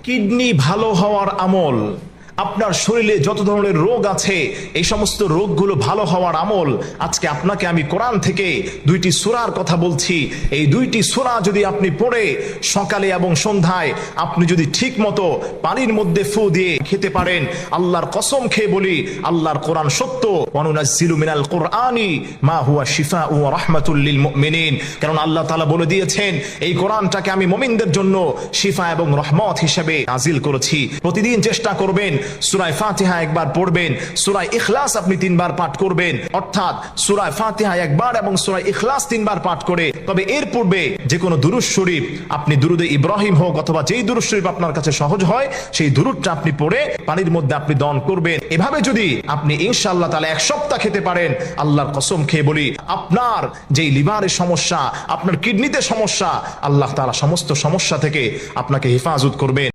Kidney ভালো হওয়ার আমল, আপনার শরীরে যত ধরনের রোগ আছে এই সমস্ত রোগগুলো ভালো হওয়ার আমল। আজকে আপনাকে আমি কোরআন থেকে দুইটি সূরার কথা বলছি। এই দুইটি সূরা যদি আপনি পড়ে সকালে এবং সন্ধ্যায় আপনি যদি ঠিক মতো পানির মধ্যে ফু দিয়ে খেতে পারেন, আল্লাহর কসম খেয়ে বলি আল্লাহর কোরআন সত্য। ওয়ানুনাজ্জিলু মিনাল কুরআনি মা হুয়া শিফাউ ওয়া রাহমাতুল লিল মুমিনিন। কারণ আল্লাহ তাআলা বলে দিয়েছেন এই কোরআনটাকে আমি মুমিনদের জন্য শিফা এবং রহমত হিসেবে নাজিল করেছি। প্রতিদিন চেষ্টা করবেন সূরা ফাতিহা একবার পড়বেন, সূরা ইখলাস আপনি 3 বার পাঠ করবেন, অর্থাৎ সূরা ফাতিহা একবার এবং সূরা ইখলাস 3 বার পাঠ করে। তবে এর পূর্বে যে কোনো দুরূদ শরীফ, আপনি দুরুদে ইব্রাহিম হোক অথবা যেই দুরূদ শরীফ আপনার কাছে সহজ হয় সেই দুরূদটা আপনি পড়ে পানির মধ্যে আপনি দহন করবেন। এভাবে যদি আপনি ইনশাআল্লাহ তাআলা 1 সপ্তাহ খেতে পারেন, আল্লাহর কসম খেয়ে বলি আপনার যেই লিভারের সমস্যা, আপনার কিডনিতে সমস্যা, আল্লাহ তাআলা সমস্ত সমস্যা থেকে আপনাকে হেফাজত করবেন।